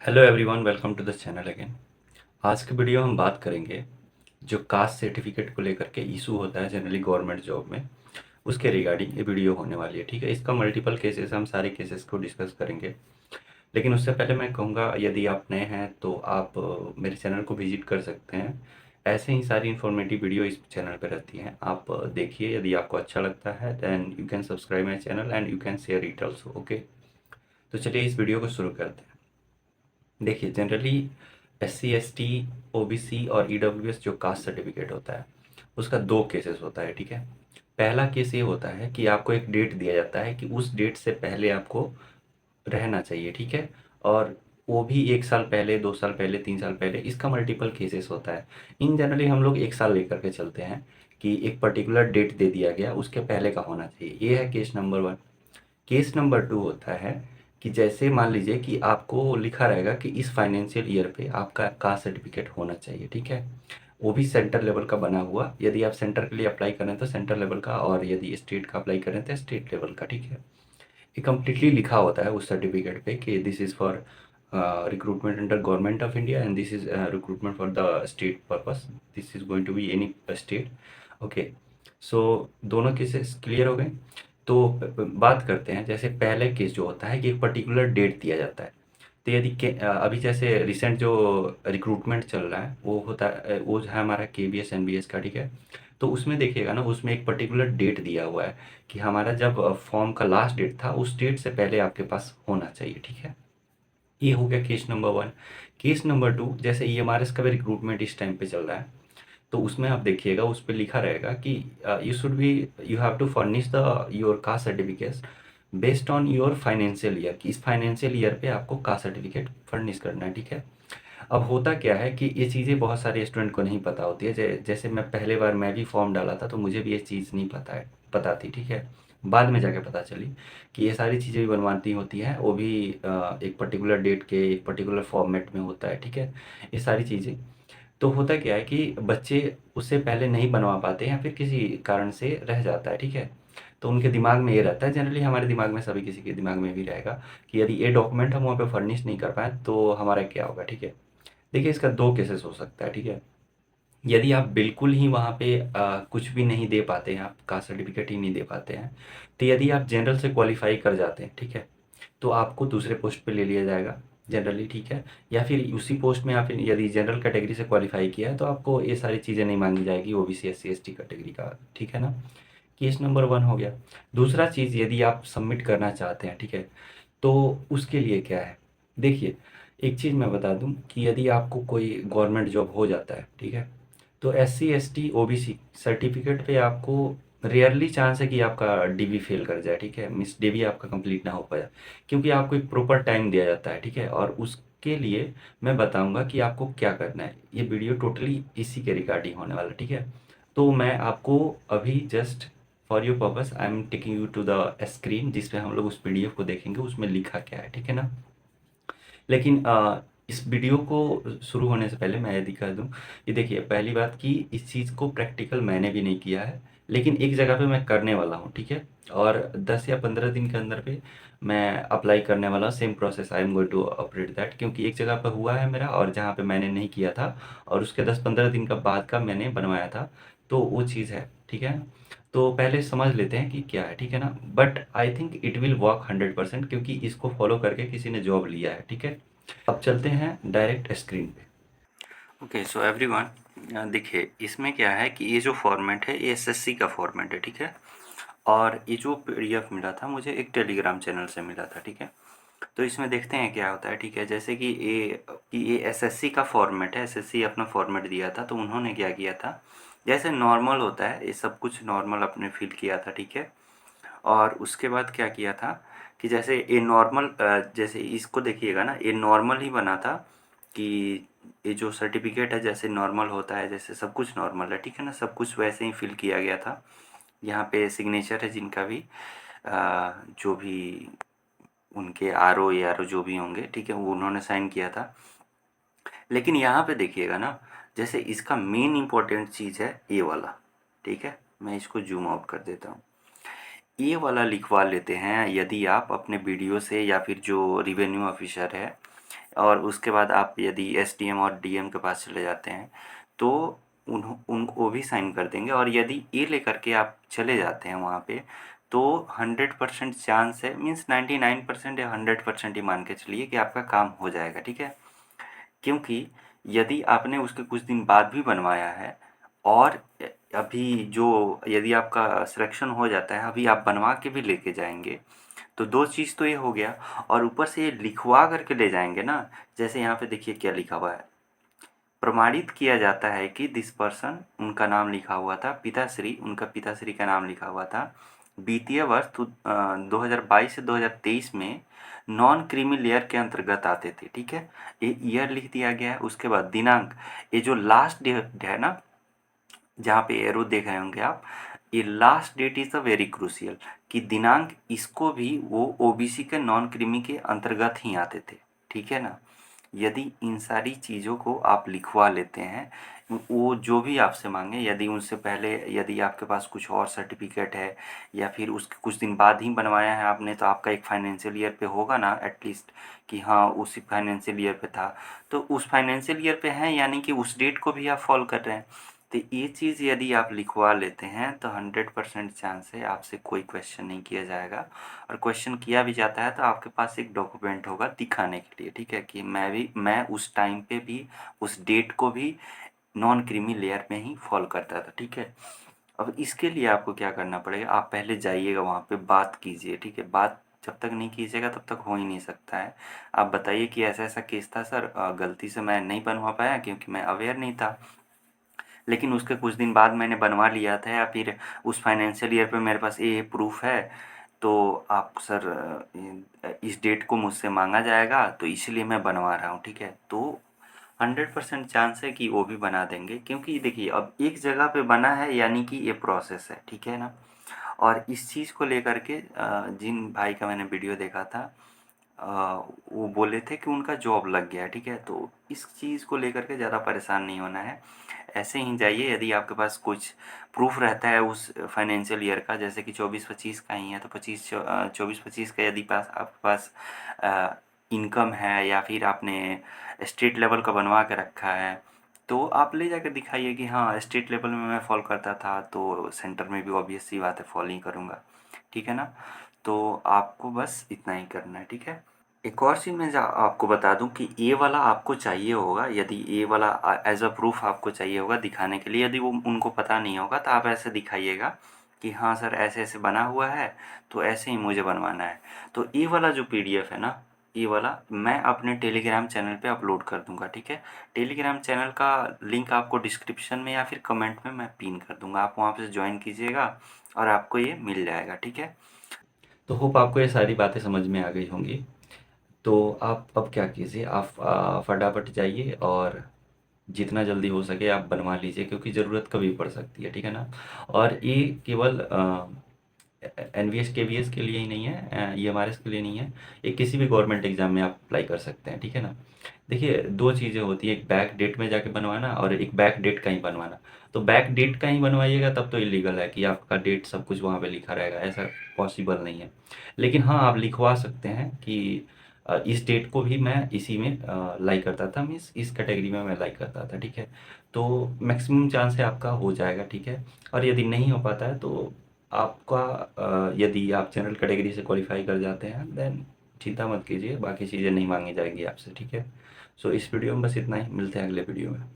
Hello everyone, welcome to the channel again. आज के video हम बात करेंगे जो कास्ट सर्टिफिकेट को लेकर के इशू होता है जनरली गवर्नमेंट जॉब में, उसके रिगार्डिंग ये वीडियो होने वाली है। ठीक है, इसका मल्टीपल केसेस, हम सारे केसेस को डिस्कस करेंगे। लेकिन उससे पहले मैं कहूँगा, यदि आप नए हैं तो आप मेरे चैनल को विजिट कर सकते हैं। ऐसे ही सारी इन्फॉर्मेटिव वीडियो इस चैनल पर रहती हैं, आप देखिए। यदि आपको अच्छा लगता है then you can subscribe my channel and you can share it also. Okay, तो चलिए इस वीडियो को शुरू करते हैं। देखिए, जनरली एससी, एसटी, ओबीसी और ईडब्ल्यूएस जो कास्ट सर्टिफिकेट होता है, उसका दो केसेस होता है। ठीक है, पहला केस ये होता है कि आपको एक डेट दिया जाता है कि उस डेट से पहले आपको रहना चाहिए। ठीक है, और वो भी 1 साल पहले, 2 साल पहले, 3 साल पहले, इसका मल्टीपल केसेस होता है। इन जनरली हम लोग 1 साल लेकर के चलते हैं कि एक पर्टिकुलर डेट दे दिया गया, उसके पहले का होना चाहिए। ये है केस नंबर 1। केस नंबर 2 होता है कि जैसे मान लीजिए कि आपको लिखा रहेगा कि इस फाइनेंशियल ईयर पे आपका कास्ट सर्टिफिकेट होना चाहिए। ठीक है, वो भी सेंटर लेवल का बना हुआ। यदि आप सेंटर के लिए अप्लाई करें तो सेंटर लेवल का, और यदि स्टेट का अप्लाई करें तो स्टेट लेवल का। ठीक है, ये कम्प्लीटली लिखा होता है उस सर्टिफिकेट पे कि this is for recruitment under government of India and this is recruitment for the state purpose, this is going to be any state. Okay, so दोनों केसेस क्लियर हो गए। तो बात करते हैं, जैसे पहले केस जो होता है कि एक पर्टिकुलर डेट दिया जाता है। तो यदि अभी जैसे रिसेंट जो रिक्रूटमेंट चल रहा है वो होता है, वो जो है हमारा केबीएस एनबीएस का। ठीक है, तो उसमें देखिएगा ना, उसमें एक पर्टिकुलर डेट दिया हुआ है कि हमारा जब फॉर्म का लास्ट डेट था उस डेट से पहले आपके पास होना चाहिए। ठीक है, ये हो गया केस नंबर 1। केस नंबर 2, जैसे ईएमआरएस का भी रिक्रूटमेंट इस टाइम पे चल रहा है, तो उसमें आप देखिएगा, उस पे लिखा रहेगा कि you should be, you have to furnish the your caste certificate based on your financial year, कि इस फाइनेंशियल ईयर पे आपको कास्ट सर्टिफिकेट फर्निश करना है। ठीक है, अब होता क्या है कि ये चीज़ें बहुत सारे स्टूडेंट को नहीं पता होती है। जैसे मैं पहले बार मैं भी फॉर्म डाला था तो मुझे भी ये चीज़ नहीं पता थी। ठीक है, बाद में जाके पता चली कि ये सारी चीज़ें भी बनवानी होती हैं, वो भी एक पर्टिकुलर डेट के एक पर्टिकुलर फॉर्मेट में होता है। ठीक है, ये सारी चीज़ें, तो होता क्या है कि बच्चे उससे पहले नहीं बनवा पाते या फिर किसी कारण से रह जाता है। ठीक है, तो उनके दिमाग में ये रहता है, जनरली हमारे दिमाग में, सभी किसी के दिमाग में भी रहेगा कि यदि ये डॉक्यूमेंट हम वहाँ पे फर्निश नहीं कर पाए तो हमारा क्या होगा। ठीक है, देखिए इसका दो केसेस हो सकता है। ठीक है, यदि आप बिल्कुल ही वहाँ पे कुछ भी नहीं दे पाते हैं, आप कास्ट सर्टिफिकेट ही नहीं दे पाते हैं, तो यदि आप जनरल से क्वालिफाई कर जाते हैं, ठीक है, तो आपको दूसरे पोस्ट पे ले लिया जाएगा जनरली। ठीक है, या फिर उसी पोस्ट में आप यदि जनरल कैटेगरी से क्वालिफाई किया है तो आपको ये सारी चीज़ें नहीं मांगी जाएगी, ओबीसी एससी एसटी कैटेगरी का। ठीक है ना, केस नंबर 1 हो गया। दूसरा चीज़, यदि आप सबमिट करना चाहते हैं, ठीक है, तो उसके लिए क्या है, देखिए, एक चीज़ मैं बता दूं कि यदि आपको कोई गवर्नमेंट जॉब हो जाता है, ठीक है, तो एससी एसटी ओबीसी सर्टिफिकेट पे आपको रेयरली चांस है कि आपका डीवी फेल कर जाए। ठीक है, मिस डीवी आपका कंप्लीट ना हो पाए, क्योंकि आपको एक प्रॉपर टाइम दिया जाता है। ठीक है, और उसके लिए मैं बताऊंगा कि आपको क्या करना है। ये वीडियो टोटली इसी के रिगार्डिंग होने वाला है। ठीक है, तो मैं आपको अभी just for your purpose I am taking you to the screen जिस पे हम लोग उस पीडीएफ को देखेंगे, उसमें लिखा क्या है। ठीक है ना, लेकिन इस वीडियो को शुरू होने से पहले मैं ये दिखा दूं, ये देखिए, पहली बात कि इस चीज़ को प्रैक्टिकल मैंने भी नहीं किया है, लेकिन एक जगह पे मैं करने वाला हूँ। ठीक है, और 10 या 15 दिन के अंदर पे मैं अप्लाई करने वाला हूँ। Same process I am going to operate that, क्योंकि एक जगह पे हुआ है मेरा और जहाँ पे मैंने नहीं किया था, और उसके 10-15 दिन का बाद का मैंने बनवाया था, तो वो चीज़ है। ठीक है, तो पहले समझ लेते हैं कि क्या है। ठीक है ना, but I think it will work 100%, क्योंकि इसको फॉलो करके किसी ने जॉब लिया है। ठीक है, अब चलते हैं डायरेक्ट स्क्रीन पे। ओके, सो एवरीवन, देखिए इसमें क्या है कि ये जो फॉर्मेट है ये एसएससी का फॉर्मेट है। ठीक है, और ये जो पीडीएफ मिला था मुझे एक टेलीग्राम चैनल से मिला था। ठीक है, तो इसमें देखते हैं क्या होता है। ठीक है, जैसे कि ये एसएससी का फॉर्मेट है, एसएससी अपना फॉर्मेट दिया था, तो उन्होंने क्या किया था, जैसे नॉर्मल होता है ये सब कुछ नॉर्मल अपने फिल किया था। ठीक है, और उसके बाद क्या किया था कि जैसे ये नॉर्मल, जैसे इसको देखिएगा ना, ये नॉर्मल ही बना था कि ये जो सर्टिफिकेट है जैसे नॉर्मल होता है, जैसे सब कुछ नॉर्मल है। ठीक है ना, सब कुछ वैसे ही फिल किया गया था। यहाँ पे सिग्नेचर है जिनका भी, जो भी उनके आरओ या आरओ जो भी होंगे, ठीक है, वो उन्होंने साइन किया था। लेकिन यहाँ पे देखिएगा ना, जैसे इसका मेन इम्पोर्टेंट चीज़ है ये वाला। ठीक है, मैं इसको जूम आउट कर देता हूँ। ये वाला लिखवा लेते हैं, यदि आप अपने वीडियो से या फिर जो रिवेन्यू ऑफिसर है और उसके बाद आप यदि एसडीएम और डीएम के पास चले जाते हैं तो वो भी साइन कर देंगे। और यदि ये लेकर के आप चले जाते हैं वहाँ पे तो 100% चांस है, मीन्स 99% या 100% ही मान के चलिए कि आपका काम हो जाएगा, ठीक है। क्योंकि यदि आपने उसके कुछ दिन बाद भी बनवाया है और अभी जो यदि आपका सिलेक्शन हो जाता है, अभी आप बनवा के भी लेके जाएंगे तो दो चीज़ तो ये हो गया। और ऊपर से ये लिखवा करके ले जाएंगे ना, जैसे यहाँ पे देखिए क्या लिखा हुआ है, प्रमाणित किया जाता है कि दिस पर्सन, उनका नाम लिखा हुआ था पिताश्री, उनका पिताश्री का नाम लिखा हुआ था, वित्तीय वर्ष 2022 से 2023 में नॉन क्रीमी लेयर के अंतर्गत आते थे, ठीक है। ये ईयर लिख दिया गया है। उसके बाद दिनांक, ये जो लास्ट डेट है ना, जहाँ पे एरो देख रहे होंगे आप, ये last that is a very crucial, कि दिनांक इसको भी वो ओबीसी के नॉन क्रीमी के अंतर्गत ही आते थे, ठीक है ना। यदि इन सारी चीज़ों को आप लिखवा लेते हैं, वो जो भी आपसे मांगे, यदि उनसे पहले यदि आपके पास कुछ और सर्टिफिकेट है या फिर उसके कुछ दिन बाद ही बनवाया है आपने, तो आपका एक फाइनेंशियल ईयर पे होगा ना एटलीस्ट, कि हाँ उसी फाइनेंशियल ईयर पे था, तो उस फाइनेंशियल ईयर पे हैं यानी कि उस डेट को भी आप फॉलो कर रहे हैं। तो ये चीज़ यदि आप लिखवा लेते हैं तो 100% चांस है आपसे कोई क्वेश्चन नहीं किया जाएगा। और क्वेश्चन किया भी जाता है तो आपके पास एक डॉक्यूमेंट होगा दिखाने के लिए, ठीक है, कि मैं उस टाइम पे भी उस डेट को भी नॉन क्रीमी लेयर में ही फॉलो करता था, ठीक है। अब इसके लिए आपको क्या करना पड़ेगा, आप पहले जाइएगा वहाँ पे बात कीजिए, ठीक है। बात जब तक नहीं कीजिएगा तब तक हो ही नहीं सकता है। आप बताइए कि ऐसा ऐसा केस था सर, गलती से मैं नहीं बनवा पाया क्योंकि मैं अवेयर नहीं था, लेकिन उसके कुछ दिन बाद मैंने बनवा लिया था, या फिर उस फाइनेंशियल ईयर पे मेरे पास ये प्रूफ है, तो आप सर इस डेट को मुझसे मांगा जाएगा तो इसलिए मैं बनवा रहा हूँ, ठीक है। तो 100% चांस है कि वो भी बना देंगे, क्योंकि देखिए अब एक जगह पे बना है यानी कि ये प्रोसेस है, ठीक है ना। और इस चीज़ को लेकर के जिन भाई का मैंने वीडियो देखा था, वो बोले थे कि उनका जॉब लग गया, ठीक है। तो इस चीज़ को लेकर के ज़्यादा परेशान नहीं होना है, ऐसे ही जाइए। यदि आपके पास कुछ प्रूफ रहता है उस फाइनेंशियल ईयर का, जैसे कि 24-25 का ही है तो 24-25 का यदि आपके पास इनकम है या फिर आपने स्टेट लेवल का बनवा के रखा है, तो आप ले जाकर दिखाइए कि हाँ स्टेट लेवल में मैं फॉलो करता था तो सेंटर में भी ऑब्वियस सी बात है फॉलो ही करूँगा, ठीक है ना। तो आपको बस इतना ही करना है, ठीक है। एक और चीज़ मैं आपको बता दूं कि ये वाला आपको चाहिए होगा, यदि ये वाला एज अ प्रूफ आपको चाहिए होगा दिखाने के लिए, यदि वो उनको पता नहीं होगा तो आप ऐसे दिखाइएगा कि हाँ सर ऐसे ऐसे बना हुआ है तो ऐसे ही मुझे बनवाना है। तो ये वाला जो पीडीएफ है ना, ये वाला मैं अपने टेलीग्राम चैनल पे अपलोड कर दूंगा, ठीक है। टेलीग्राम चैनल का लिंक आपको डिस्क्रिप्शन में या फिर कमेंट में मैं पिन कर दूंगा, आप वहाँ पे ज्वाइन कीजिएगा और आपको ये मिल जाएगा, ठीक है। तो होप आपको ये सारी बातें समझ में आ गई होंगी। तो आप अब क्या कीजिए, आप फटाफट जाइए और जितना जल्दी हो सके आप बनवा लीजिए, क्योंकि ज़रूरत कभी पड़ सकती है, ठीक है ना। और ये केवल एनवीएस केवीएस के लिए ही नहीं है, ईएमआरएस के लिए नहीं है, ये किसी भी गवर्नमेंट एग्जाम में आप अप्लाई कर सकते हैं, ठीक है ना। देखिए दो चीज़ें होती हैं, एक बैक डेट में जाके बनवाना और एक बैक डेट का ही बनवाना। तो बैक डेट का ही बनवाइएगा तब तो इलीगल है कि आपका डेट सब कुछ वहाँ पे लिखा रहेगा, ऐसा पॉसिबल नहीं है। लेकिन हाँ आप लिखवा सकते हैं कि इस डेट को भी मैं इसी में लाइक करता था, मीन्स इस कैटेगरी में मैं लाइक करता था, ठीक है। तो मैक्सिमम चांस है आपका हो जाएगा, ठीक है। और यदि नहीं हो पाता है तो आपका यदि आप जनरल कैटेगरी से क्वालिफाई कर जाते हैं देन चिंता मत कीजिए, बाकी चीज़ें नहीं मांगी जाएंगी आपसे, ठीक है। सो इस वीडियो में बस इतना ही, मिलते हैं अगले वीडियो में।